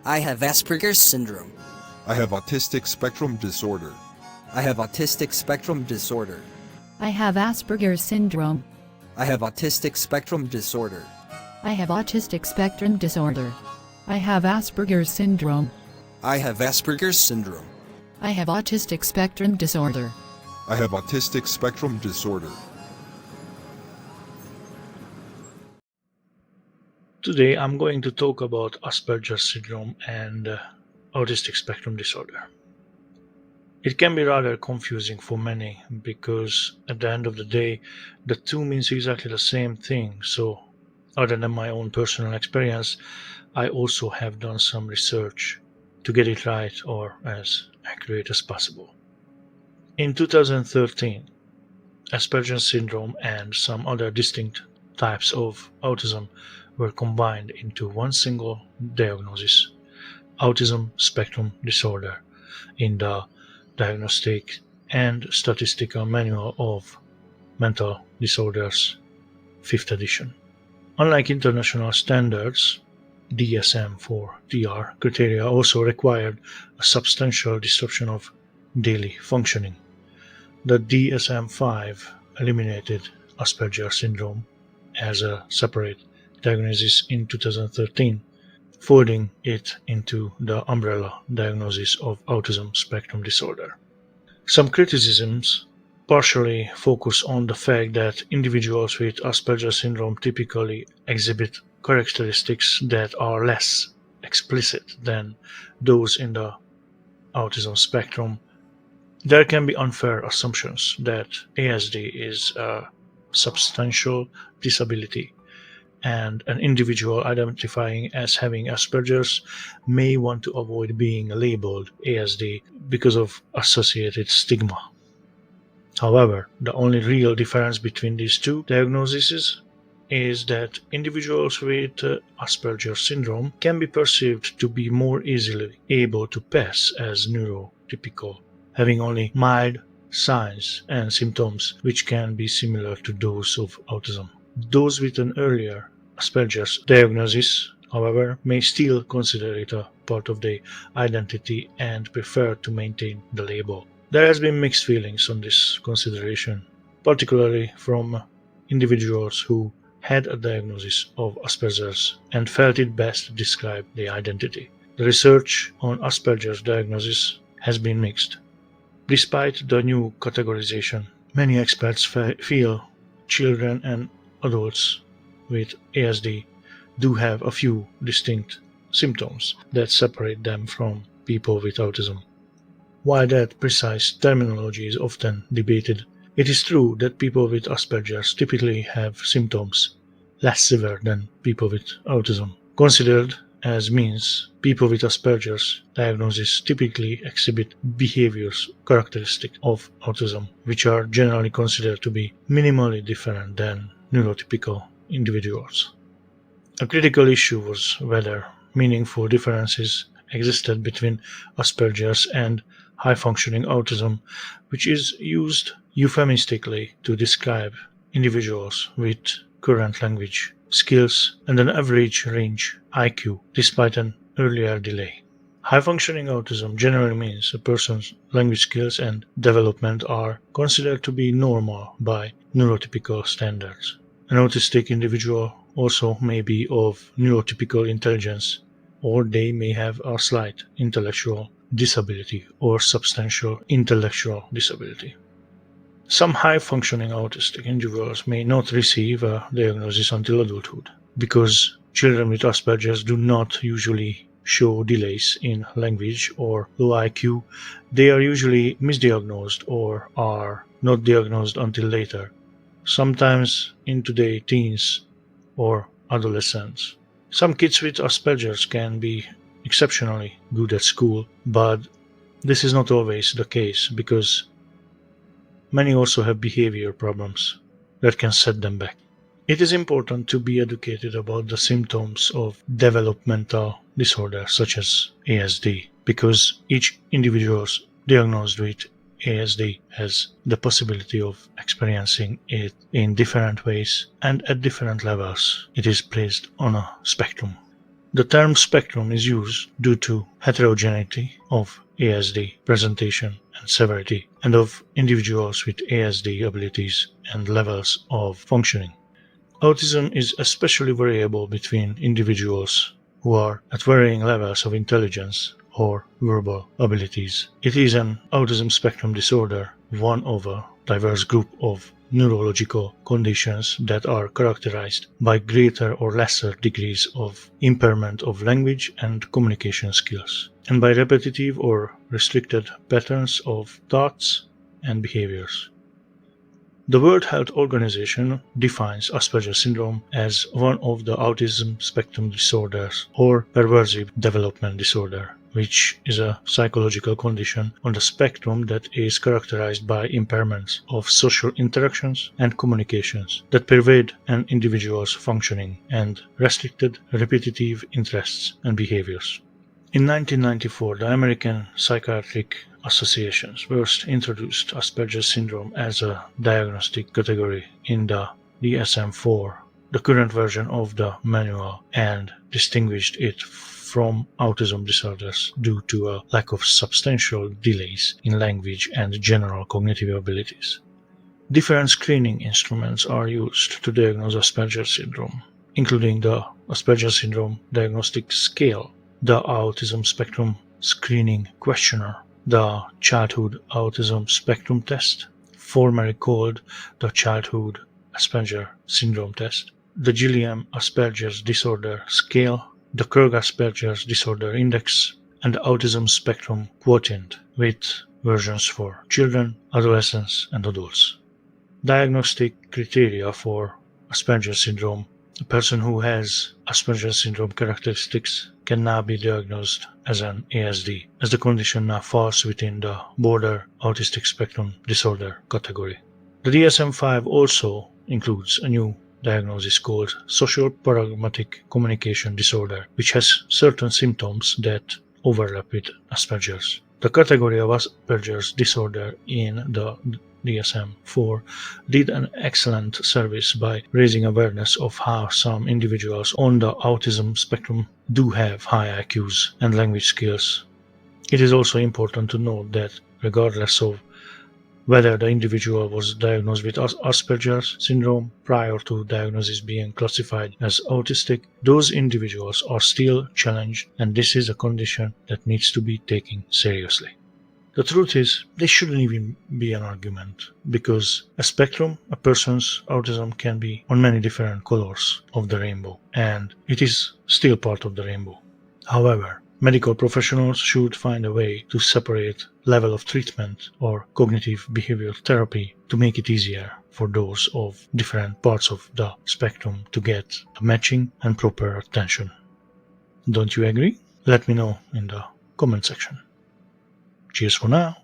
I have Asperger's syndrome. I have autistic spectrum disorder. I have autistic spectrum disorder. I have Asperger's syndrome. I have autistic spectrum disorder. I have autistic spectrum disorder. I have Asperger's syndrome. I have Asperger's syndrome. I have autistic spectrum disorder. I have autistic spectrum disorder. Today I'm going to talk about Asperger's syndrome and autistic spectrum disorder. It can be rather confusing for many because at the end of the day the two means exactly the same thing. So other than my own personal experience, I also have done some research to get it right or as accurate as possible. In 2013, Asperger's syndrome and some other distinct types of autism were combined into one single diagnosis, autism spectrum disorder, in the Diagnostic and Statistical Manual of Mental Disorders, 5th edition. Unlike international standards, DSM for TR criteria also required a substantial disruption of daily functioning. The DSM-5 eliminated Asperger's syndrome as a separate diagnosis in 2013, folding it into the umbrella diagnosis of autism spectrum disorder. Some criticisms partially focus on the fact that individuals with Asperger's syndrome typically exhibit characteristics that are less explicit than those in the autism spectrum. There can be unfair assumptions that ASD is a substantial disability, and an individual identifying as having Asperger's may want to avoid being labeled ASD because of associated stigma. However, the only real difference between these two diagnoses is that individuals with Asperger's syndrome can be perceived to be more easily able to pass as neurotypical, having only mild signs and symptoms which can be similar to those of autism. Those with an earlier Asperger's diagnosis, however, may still consider it a part of their identity and prefer to maintain the label. There has been mixed feelings on this consideration, particularly from individuals who had a diagnosis of Asperger's and felt it best to describe the identity. The research on Asperger's diagnosis has been mixed. Despite the new categorization, many experts feel children and adults with ASD do have a few distinct symptoms that separate them from people with autism. While that precise terminology is often debated, it is true that people with Asperger's typically have symptoms less severe than people with autism. Considered as means, people with Asperger's diagnosis typically exhibit behaviors characteristic of autism, which are generally considered to be minimally different than neurotypical individuals. A critical issue was whether meaningful differences existed between Asperger's and high-functioning autism, which is used euphemistically to describe individuals with current language skills and an average range IQ despite an earlier delay. High-functioning autism generally means a person's language skills and development are considered to be normal by neurotypical standards. An autistic individual also may be of neurotypical intelligence, or they may have a slight intellectual disability or substantial intellectual disability. Some high-functioning autistic individuals may not receive a diagnosis until adulthood. Because children with Asperger's do not usually show delays in language or low IQ, they are usually misdiagnosed or are not diagnosed until later, sometimes into their teens or adolescence. Some kids with Asperger's can be exceptionally good at school, but this is not always the case because many also have behavior problems that can set them back. It is important to be educated about the symptoms of developmental disorders such as ASD, because each individual diagnosed with ASD has the possibility of experiencing it in different ways and at different levels. It is placed on a spectrum. The term spectrum is used due to heterogeneity of ASD presentation and severity, and of individuals with ASD abilities and levels of functioning. Autism is especially variable between individuals who are at varying levels of intelligence or verbal abilities. It is an autism spectrum disorder, one of a diverse group of neurological conditions that are characterized by greater or lesser degrees of impairment of language and communication skills, and by repetitive or restricted patterns of thoughts and behaviors. The World Health Organization defines Asperger syndrome as one of the autism spectrum disorders or pervasive development disorder, which is a psychological condition on the spectrum that is characterized by impairments of social interactions and communications that pervade an individual's functioning and restricted repetitive interests and behaviors. In 1994, the American Psychiatric Association first introduced Asperger syndrome as a diagnostic category in the DSM-4, the current version of the manual, and distinguished it from autism disorders due to a lack of substantial delays in language and general cognitive abilities. Different screening instruments are used to diagnose Asperger syndrome, including the Asperger Syndrome Diagnostic Scale, the Autism Spectrum Screening Questionnaire, the Childhood Autism Spectrum Test, formerly called the Childhood Asperger Syndrome Test, the Gilliam Asperger's Disorder Scale, the Krug-Asperger's Disorder Index, and the Autism Spectrum Quotient, with versions for children, adolescents, and adults. Diagnostic criteria for Asperger syndrome. A person who has Asperger syndrome characteristics can now be diagnosed as an ASD, as the condition now falls within the border autistic spectrum disorder category. The DSM-5 also includes a new diagnosis called social pragmatic communication disorder, which has certain symptoms that overlap with Asperger's. The category of Asperger's disorder in the DSM-4 did an excellent service by raising awareness of how some individuals on the autism spectrum do have high IQs and language skills. It is also important to note that regardless of whether the individual was diagnosed with Asperger's syndrome prior to diagnosis being classified as autistic, those individuals are still challenged, and this is a condition that needs to be taken seriously. The truth is, this shouldn't even be an argument, because a spectrum, a person's autism can be on many different colors of the rainbow, and it is still part of the rainbow. However, medical professionals should find a way to separate level of treatment or cognitive behavioral therapy to make it easier for those of different parts of the spectrum to get matching and proper attention. Don't you agree? Let me know in the comment section. Cheers for now.